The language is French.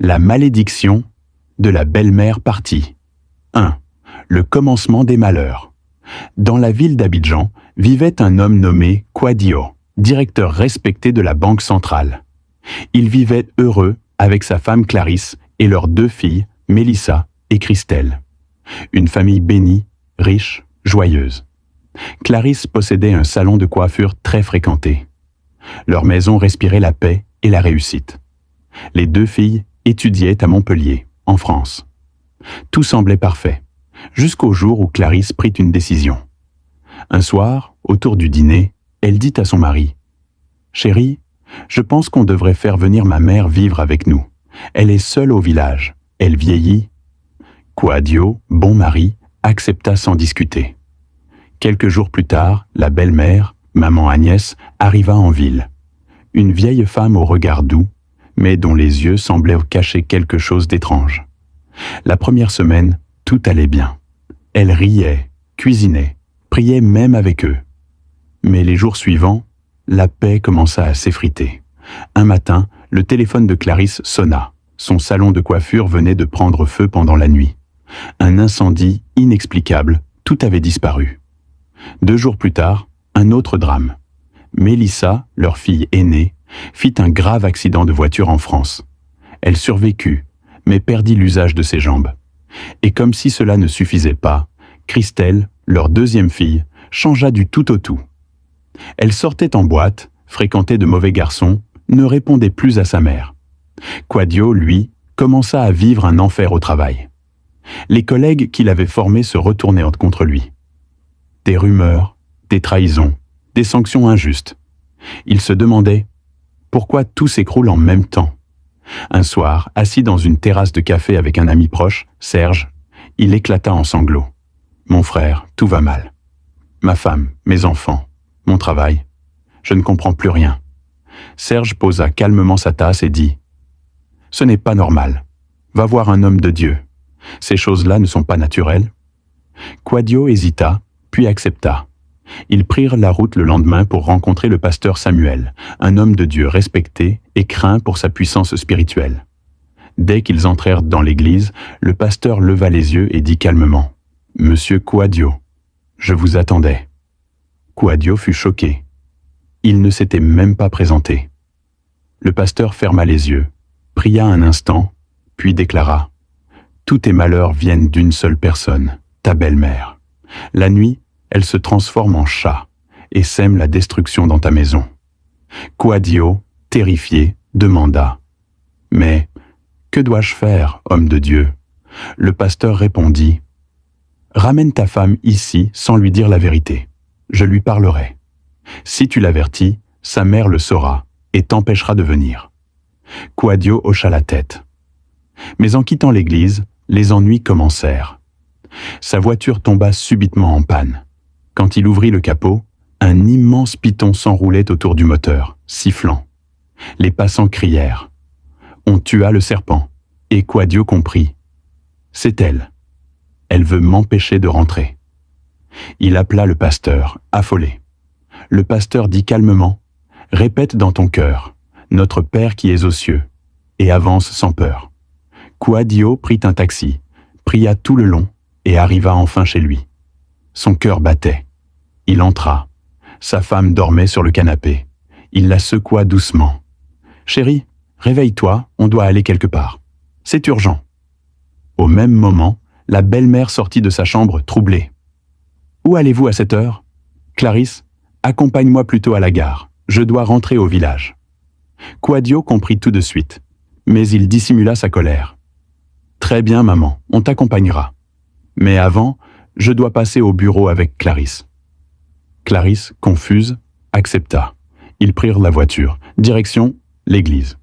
La malédiction de la belle-mère partie. 1. Le commencement des malheurs. Dans la ville d'Abidjan vivait un homme nommé Kwadio, directeur respecté de la Banque centrale. Il vivait heureux avec sa femme Clarisse et leurs 2 filles, Mélissa et Christelle. Une famille bénie, riche, joyeuse. Clarisse possédait un salon de coiffure très fréquenté. Leur maison respirait la paix et la réussite. Les 2 filles étudiaient à Montpellier, en France. Tout semblait parfait, jusqu'au jour où Clarisse prit une décision. Un soir, autour du dîner, elle dit à son mari « Chérie, je pense qu'on devrait faire venir ma mère vivre avec nous. Elle est seule au village, elle vieillit. » Kwadio, bon mari, accepta sans discuter. Quelques jours plus tard, la belle-mère, maman Agnès, arriva en ville. Une vieille femme au regard doux, mais dont les yeux semblaient cacher quelque chose d'étrange. La première semaine, tout allait bien. Elle riait, cuisinait, priait même avec eux. Mais les jours suivants, la paix commença à s'effriter. Un matin, le téléphone de Clarisse sonna. Son salon de coiffure venait de prendre feu pendant la nuit. Un incendie inexplicable, tout avait disparu. 2 jours plus tard, un autre drame. Mélissa, leur fille aînée, fit un grave accident de voiture en France. Elle survécut, mais perdit l'usage de ses jambes. Et comme si cela ne suffisait pas, Christelle, leur 2e fille, changea du tout au tout. Elle sortait en boîte, fréquentait de mauvais garçons, ne répondait plus à sa mère. Kwadio, lui, commença à vivre un enfer au travail. Les collègues qu'il avait formés se retournaient contre lui. Des rumeurs, des trahisons, des sanctions injustes. Il se demandait pourquoi tout s'écroule en même temps. Un soir, assis dans une terrasse de café avec un ami proche, Serge, il éclata en sanglots. « Mon frère, tout va mal. Ma femme, mes enfants, mon travail. Je ne comprends plus rien. » Serge posa calmement sa tasse et dit « Ce n'est pas normal. Va voir un homme de Dieu. Ces choses-là ne sont pas naturelles. » Kwadio hésita, puis accepta. Ils prirent la route le lendemain pour rencontrer le pasteur Samuel, un homme de Dieu respecté et craint pour sa puissance spirituelle. Dès qu'ils entrèrent dans l'église, le pasteur leva les yeux et dit calmement « Monsieur Kwadio, je vous attendais. » Kwadio fut choqué. Il ne s'était même pas présenté. Le pasteur ferma les yeux, pria un instant, puis déclara « Tous tes malheurs viennent d'une seule personne, ta belle-mère. La nuit, elle se transforme en chat et sème la destruction dans ta maison. » Kwadio, terrifié, demanda « Mais que dois-je faire, homme de Dieu ?» Le pasteur répondit « Ramène ta femme ici sans lui dire la vérité. Je lui parlerai. Si tu l'avertis, sa mère le saura et t'empêchera de venir. » Kwadio hocha la tête. Mais en quittant l'église, les ennuis commencèrent. Sa voiture tomba subitement en panne. Quand il ouvrit le capot, un immense python s'enroulait autour du moteur, sifflant. Les passants crièrent. On tua le serpent, et Kwadio comprit. C'est elle. Elle veut m'empêcher de rentrer. Il appela le pasteur, affolé. Le pasteur dit calmement, « Répète dans ton cœur, notre Père qui es aux cieux, et avance sans peur. » Kwadio prit un taxi, pria tout le long, et arriva enfin chez lui. Son cœur battait. Il entra. Sa femme dormait sur le canapé. Il la secoua doucement. « Chérie, réveille-toi, on doit aller quelque part. C'est urgent. » Au même moment, la belle-mère sortit de sa chambre troublée. « Où allez-vous à cette heure ? Clarisse, accompagne-moi plutôt à la gare. Je dois rentrer au village. » Kwadio comprit tout de suite, mais il dissimula sa colère. « Très bien, maman, on t'accompagnera. Mais avant, je dois passer au bureau avec Clarisse. » Clarisse, confuse, accepta. Ils prirent la voiture, direction l'église.